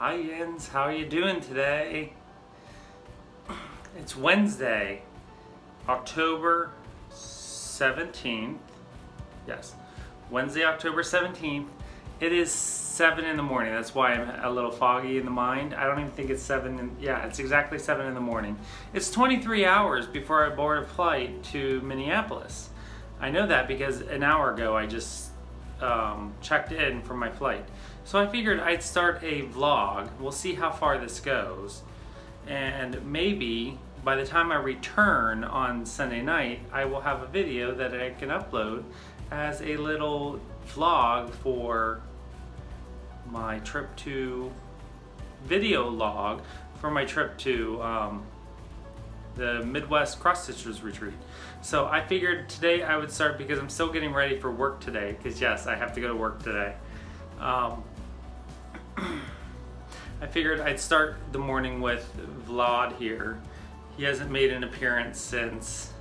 Hi Jens, how are you doing today? It's Wednesday, October 17th. Yes, Wednesday, October 17th. It is 7 in the morning. That's why I'm a little foggy in the mind. I don't even think it's 7. Yeah, it's exactly 7 in the morning. It's 23 hours before I board a flight to Minneapolis. I know that because an hour ago I just checked in for my flight. So I figured I'd start a vlog. We'll see how far this goes. And maybe by the time I return on Sunday night, I will have a video that I can upload as a little vlog for my trip to, video log for my trip to the Midwest Cross Stitchers retreat. So I figured today I would start because I'm still getting ready for work today, because yes, I have to go to work today. I figured I'd start the morning with Vlad here. He hasn't made an appearance since,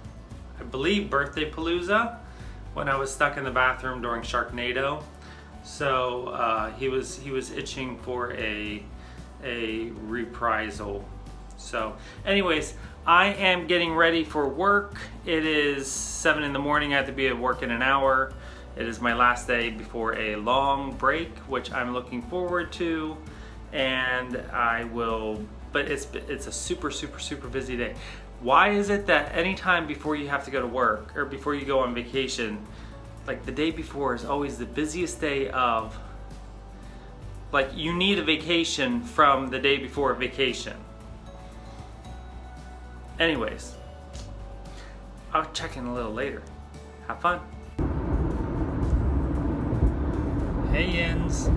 I believe, Birthday Palooza, when I was stuck in the bathroom during Sharknado. So he was itching for a reprisal. So anyways, I am getting ready for work. It is 7 in the morning. I have to be at work in an hour. It is my last day before a long break, which I'm looking forward to. And I will, but it's a super busy day. Why is it that anytime before you have to go to work or before you go on vacation, like the day before is always the busiest day of, like you need a vacation from the day before a vacation? Anyways, I'll check in a little later. Have fun. Hey Jens,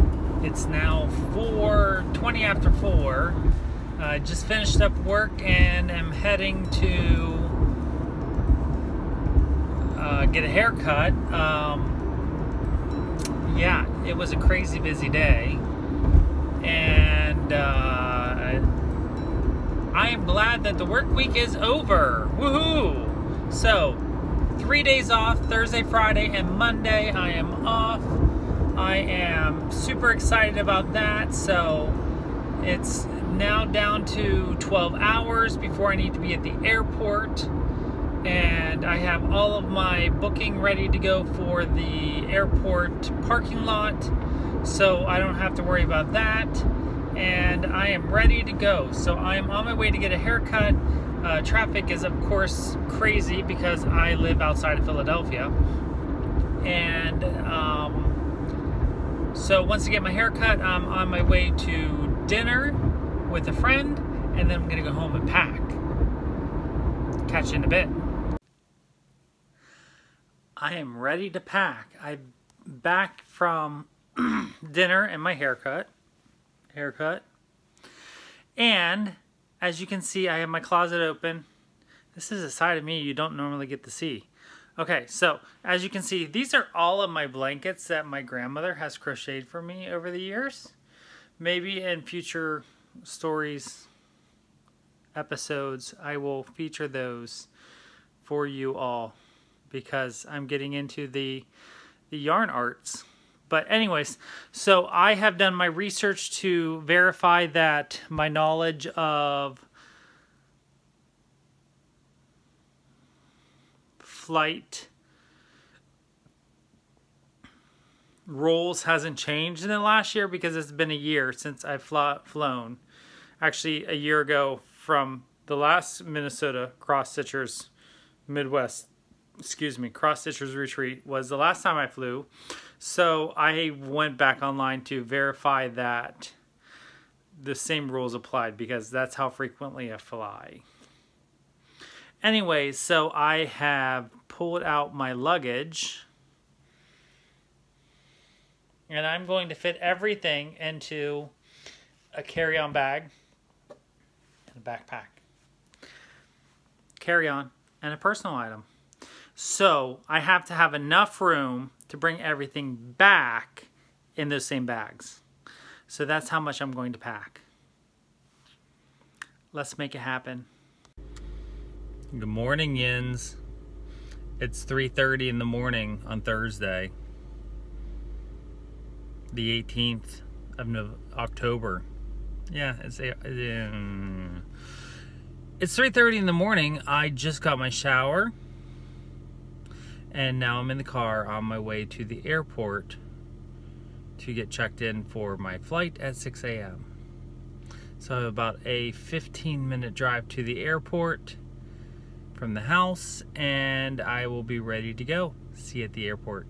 it's now 4:20 after 4. I just finished up work and am heading to get a haircut. Yeah, it was a crazy busy day, and I am glad that the work week is over. Woohoo! So, 3 days off, Thursday, Friday, and Monday I am off. I am super excited about that. So it's now down to 12 hours before I need to be at the airport. And I have all of my booking ready to go for the airport parking lot. So I don't have to worry about that. And I am ready to go. So I am on my way to get a haircut. Traffic is of course crazy because I live outside of Philadelphia. And so once I get my haircut, I'm on my way to dinner with a friend, and then I'm gonna go home and pack. Catch you in a bit. I am ready to pack. I'm back from dinner and my haircut. And as you can see, I have my closet open. This is a side of me you don't normally get to see. Okay, so as you can see, these are all of my blankets that my grandmother has crocheted for me over the years. Maybe in future stories, episodes, I will feature those for you all because I'm getting into the yarn arts. But anyways, so I have done my research to verify that my knowledge of flight roles hasn't changed in the last year, because it's been a year since I've flown. Actually, a year ago from the last Minnesota Cross Stitchers Cross Stitchers retreat was the last time I flew. So I went back online to verify that the same rules applied, because that's how frequently I fly. Anyways, so I have pulled out my luggage, and I'm going to fit everything into a carry-on bag and a backpack. Carry-on and a personal item. So I have to have enough room to bring everything back in those same bags. So that's how much I'm going to pack. Let's make it happen. Good morning, Jens. It's 3:30 in the morning on Thursday, the 18th of October. Yeah, it's 3:30 in the morning. I just got my shower, and now I'm in the car on my way to the airport to get checked in for my flight at 6 a.m. So about a 15-minute drive to the airport from the house, and I will be ready to go. See you at the airport.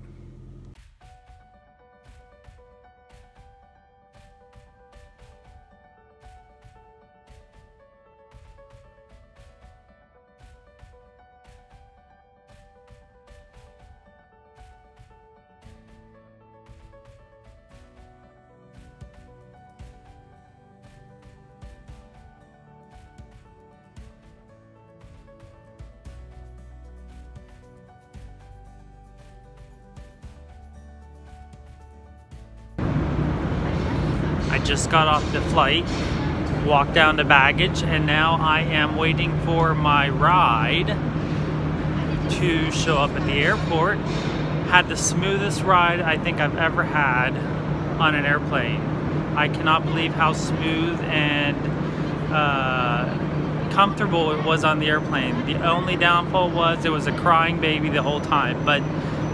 I just got off the flight, walked down to baggage, and now I am waiting for my ride to show up at the airport. Had the smoothest ride I think I've ever had on an airplane. I cannot believe how smooth and comfortable it was on the airplane. The only downfall was it was a crying baby the whole time, but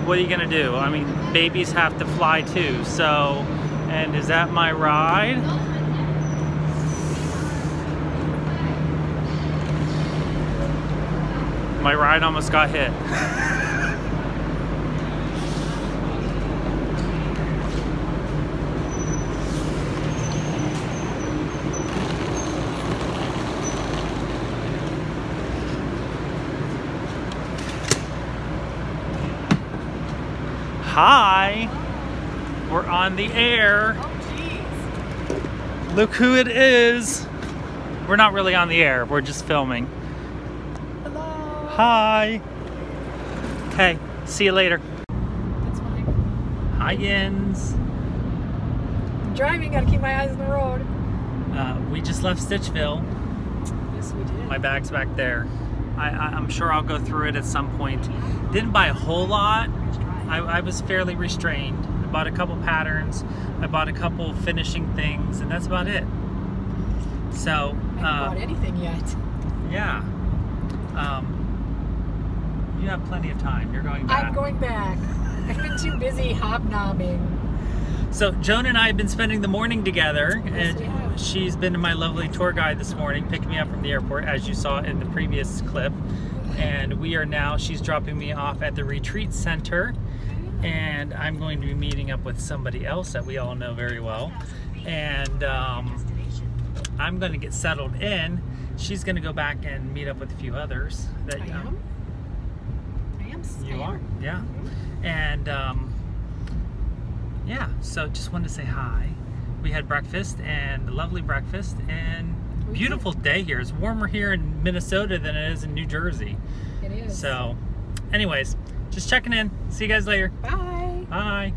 what are you gonna do? I mean, babies have to fly too, so. And is that my ride? My ride almost got hit. Hi! We're on the air. Oh, jeez. Look who it is. We're not really on the air. We're just filming. Hello. Hi. Okay, see you later. That's fine. Hi, Yins. I'm driving, gotta keep my eyes on the road. We just left Stitchville. Yes, we did. My bag's back there. I'm sure I'll go through it at some point. Didn't buy a whole lot. I was fairly restrained. I bought a couple patterns. I bought a couple finishing things, and that's about it. So, I haven't bought anything yet. yeah. You have plenty of time. You're going back. I'm going back. I've been too busy hobnobbing. So Joan and I have been spending the morning together, Yes, we and have. she's been my lovely tour guide this morning, picking me up from the airport, as you saw in the previous clip. And we are now, she's dropping me off at the retreat center, and I'm going to be meeting up with somebody else that we all know very well. And I'm going to get settled in. She's going to go back and meet up with a few others. That I am? You are, yeah. And yeah, so just wanted to say hi. We had breakfast, and a lovely breakfast, and beautiful day here. It's warmer here in Minnesota than it is in New Jersey. It is. So anyways, just checking in. See you guys later. Bye. Bye.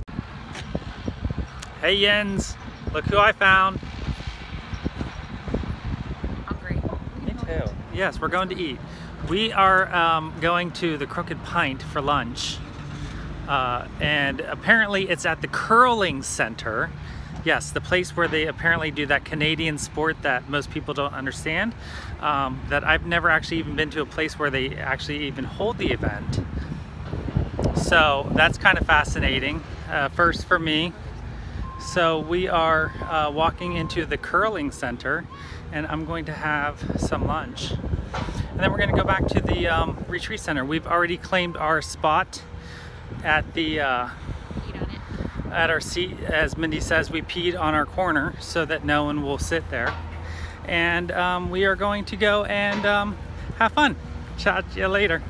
Hey Jens, look who I found. Hungry. Me too. Yes, we're going to eat. We are going to the Crooked Pint for lunch. And apparently it's at the curling center. Yes, the place where they apparently do that Canadian sport that most people don't understand. That I've never actually even been to a place where they actually even hold the event. So that's kind of fascinating, first for me. So we are walking into the curling center, and I'm going to have some lunch. And then we're going to go back to the retreat center. We've already claimed our spot at the at our seat. As Mindy says, we peed on our corner so that no one will sit there. And we are going to go and have fun. Chat to you later.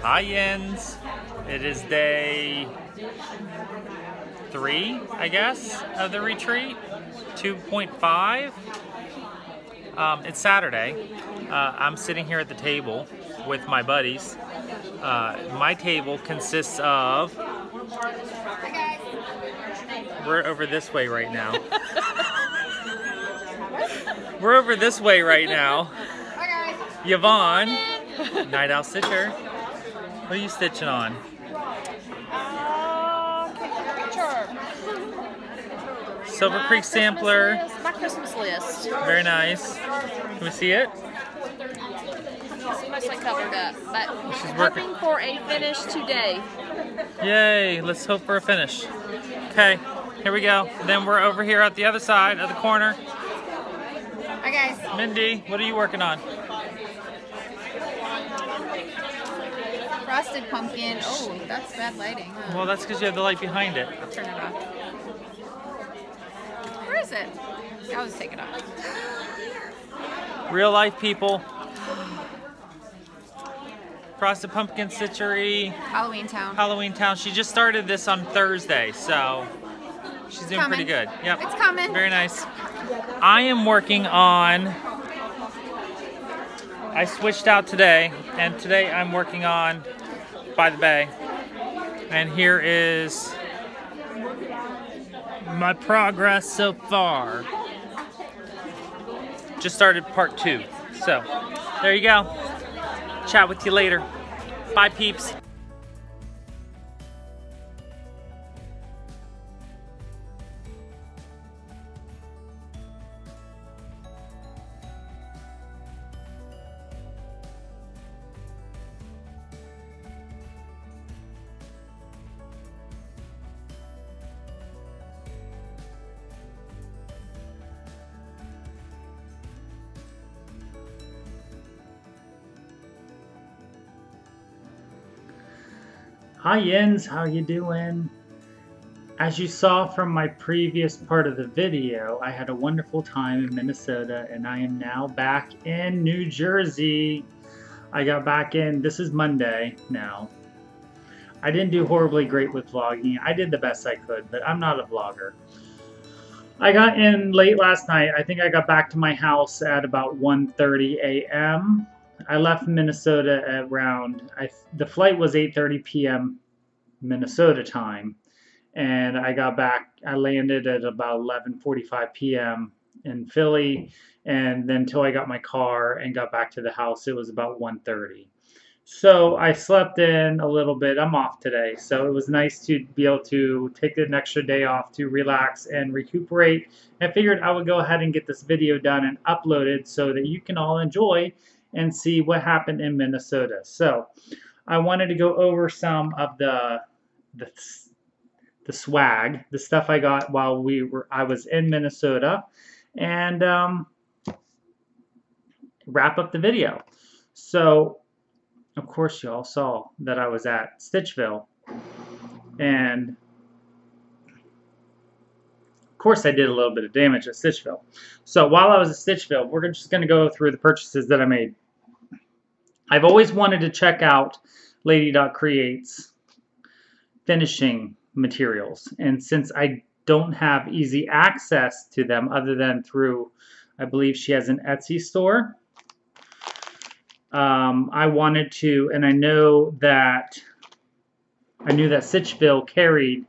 Hi, Yins. It is day 3, I guess, of the retreat. 2.5. It's Saturday. I'm sitting here at the table with my buddies. My table consists of... We're over this way right now. We're over this way right now. Yvonne, Night Owl Stitcher. What are you stitching on? Silver Creek Sampler. My Christmas list. Very nice. Can we see it? It's mostly covered up, but She's hoping for a finish today. Yay, let's hope for a finish. Okay, here we go. Then we're over here at the other side of the corner. Hi guys. Mindy, what are you working on? Frosted pumpkin. Oh, that's bad lighting. Huh? Well, that's because you have the light behind it. I'll turn it off. Where is it? I'll just take it off. Real life people. Frosted Pumpkin Stitchery. Halloween Town. Halloween Town. She just started this on Thursday, so she's doing pretty good. Yep. It's coming. Very nice. I am working on... I switched out today, and today I'm working on By the Bay. And here is my progress so far. Just started part 2. So, there you go. Chat with you later. Bye, peeps. Hi Yins, how you doing? As you saw from my previous part of the video, I had a wonderful time in Minnesota and I am now back in New Jersey. I got back in, this is Monday now. I didn't do horribly great with vlogging. I did the best I could, but I'm not a vlogger. I got in late last night. I think I got back to my house at about 1:30 a.m. I left Minnesota at around, the flight was 8:30 p.m. Minnesota time, and I got back, I landed at about 11:45 p.m. in Philly, and then until I got my car and got back to the house, it was about 1:30. So I slept in a little bit. I'm off today, so it was nice to be able to take an extra day off to relax and recuperate. I figured I would go ahead and get this video done and uploaded so that you can all enjoy and see what happened in Minnesota. So I wanted to go over some of the swag, the stuff I got while I was in Minnesota, and wrap up the video. So of course you all saw that I was at Stitchville, and of course I did a little bit of damage at Stitchville. So while I was at Stitchville, we're just going to go through the purchases that I made. I've always wanted to check out Lady Creates finishing materials, and since I don't have easy access to them other than through, I believe she has an Etsy store, I wanted to, and I knew that Stitchville carried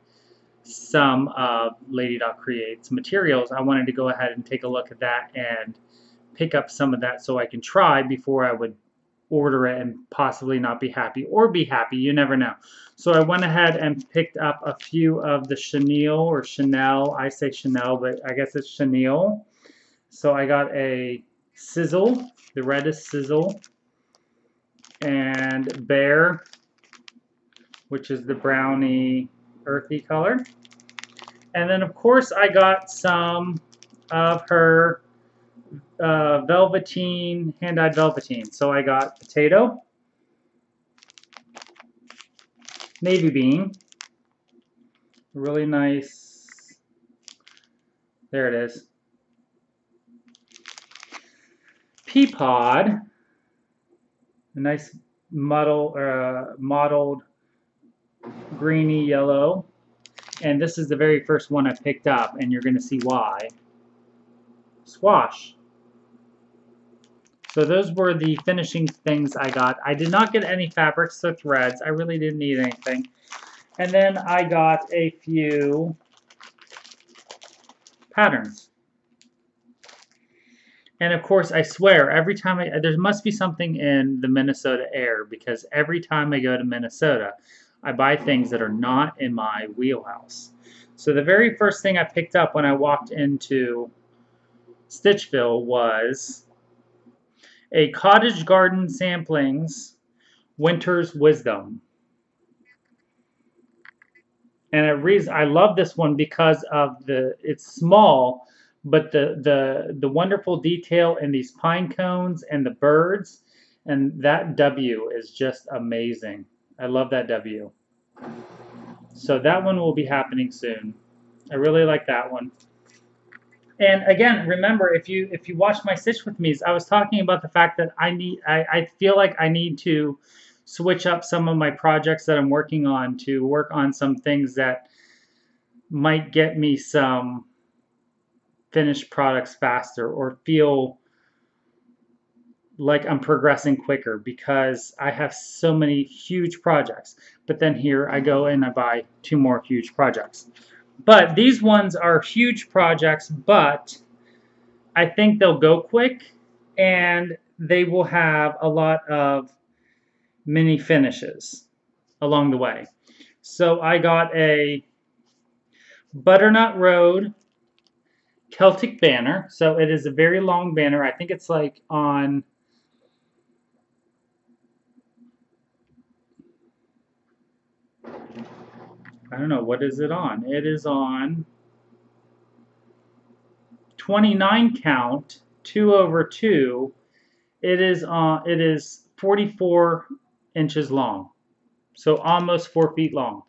some of Lady Creates materials. I wanted to go ahead and take a look at that and pick up some of that so I can try before I would order it and possibly not be happy, or be happy, you never know. So I went ahead and picked up a few of the Chanel, I say Chanel, but I guess it's Chanel. So I got a Sizzle, the reddest Sizzle, and Bear, which is the brownie earthy color. And then of course I got some of her velveteen, hand-dyed velveteen. So I got potato, navy bean, really nice, there it is, pea pod, a nice mottled greeny yellow. And this is the very first one I picked up, and you're going to see why. Swash. So those were the finishing things I got. I did not get any fabrics or threads. I really didn't need anything. And then I got a few patterns. And of course, I swear, every time there must be something in the Minnesota air, because every time I go to Minnesota, I buy things that are not in my wheelhouse. So the very first thing I picked up when I walked into Stitchville was a Cottage Garden Samplings Winter's Wisdom. And I love this one because of it's small, but the wonderful detail in these pine cones and the birds, and that W is just amazing. I love that W. So that one will be happening soon. I really like that one. And again, remember, if you watch my Stitch with Me's, I was talking about the fact that I feel like I need to switch up some of my projects that I'm working on to work on some things that might get me some finished products faster or feel like I'm progressing quicker, because I have so many huge projects. But then here I go and I buy 2 more huge projects. But these ones are huge projects, but I think they'll go quick and they will have a lot of mini finishes along the way. So I got a Butternut Road Celtic banner. So it is a very long banner. I think it's like on, I don't know, what is it on? It is on 29 count, 2/2. It is 44 inches long. So almost 4 feet long.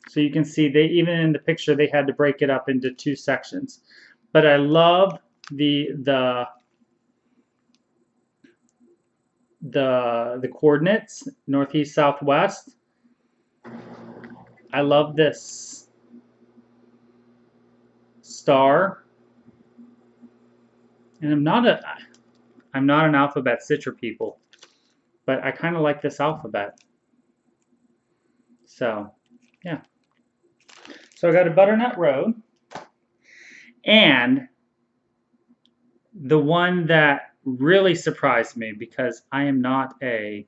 So you can see even in the picture they had to break it up into 2 sections. But I love the coordinates, northeast, southwest. I love this star. And I'm not an alphabet stitcher, people, but I kind of like this alphabet. So, yeah. So I got a Butternut Road, and the one that really surprised me, because I am not a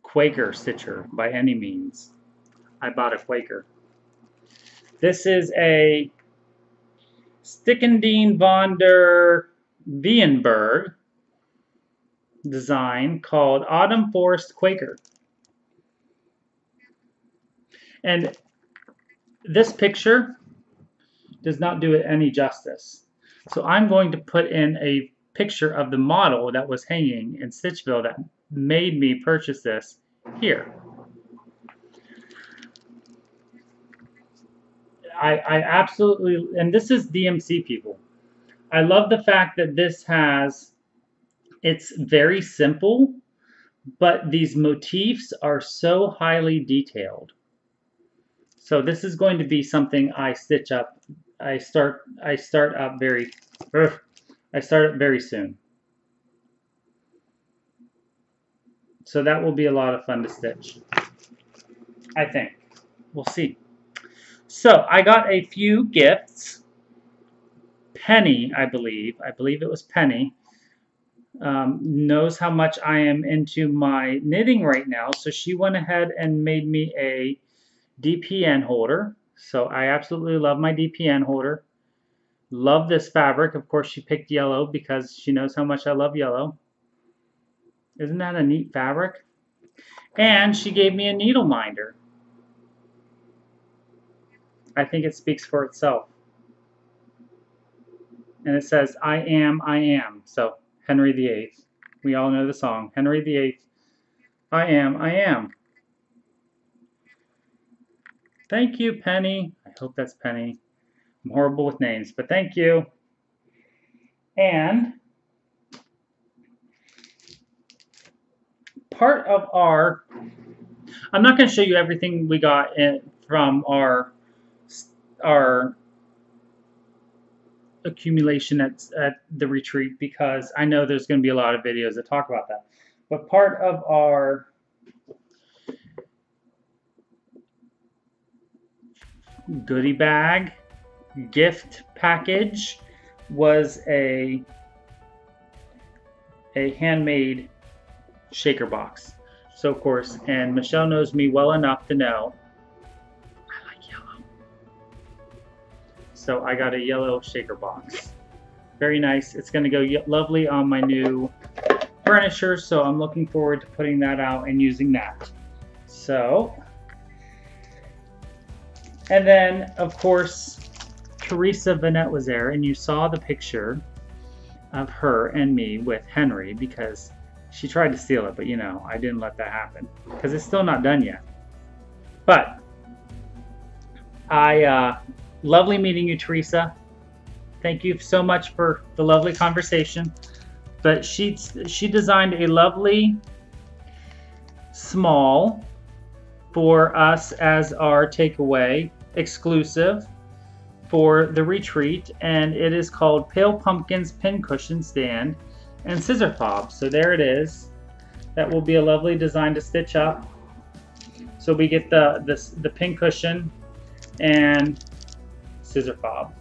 Quaker stitcher by any means. I bought a Quaker. This is a Stickendien von der Wienberg design called Autumn Forest Quaker. And this picture does not do it any justice. So I'm going to put in a picture of the model that was hanging in Stitchville that made me purchase this here. I absolutely, and this is DMC, people. I love the fact that this it's very simple, but these motifs are so highly detailed. So this is going to be something I stitch up. I start up very soon. So that will be a lot of fun to stitch, I think. We'll see. So I got a few gifts. Penny, I believe it was Penny, knows how much I am into my knitting right now, so she went ahead and made me a DPN holder. So I absolutely love my DPN holder. Love this fabric. Of course, she picked yellow because she knows how much I love yellow. Isn't that a neat fabric? And she gave me a needle minder. I think it speaks for itself. And it says, I am. So Henry VIII. We all know the song. Henry VIII. I am. Thank you, Penny. I hope that's Penny. I'm horrible with names, but thank you. And part of our, I'm not going to show you everything we got from our accumulation at the retreat, because I know there's going to be a lot of videos that talk about that. But part of our goodie bag gift package was a handmade shaker box. So of course, and Michelle knows me well enough to know I like yellow. So I got a yellow shaker box. Very nice. It's going to go lovely on my new furniture, so I'm looking forward to putting that out and using that. So, and then of course Teresa Vanette was there, and you saw the picture of her and me with Henry, because she tried to steal it, but you know, I didn't let that happen because it's still not done yet. But lovely meeting you, Teresa. Thank you so much for the lovely conversation. But she designed a lovely small for us as our takeaway exclusive for the retreat, and it is called Pale Pumpkins Pincushion Stand and Scissor Fob. So there it is. That will be a lovely design to stitch up. So we get the pincushion and scissor fob.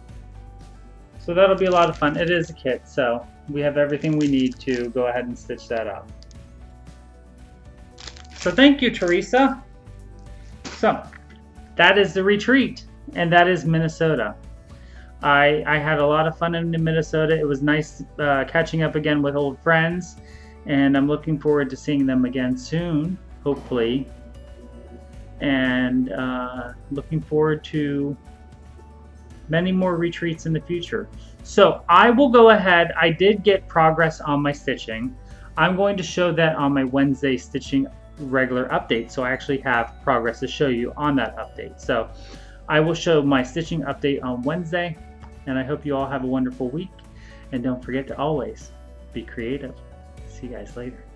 So that'll be a lot of fun. It is a kit, so we have everything we need to go ahead and stitch that up. So thank you, Teresa. So that is the retreat, and that is Minnesota. I had a lot of fun in Minnesota. It was nice catching up again with old friends, and I'm looking forward to seeing them again soon, hopefully. And looking forward to many more retreats in the future. So I will go ahead. I did get progress on my stitching. I'm going to show that on my Wednesday stitching regular update. So I actually have progress to show you on that update. So I will show my stitching update on Wednesday, and I hope you all have a wonderful week. And don't forget to always be creative. See you guys later.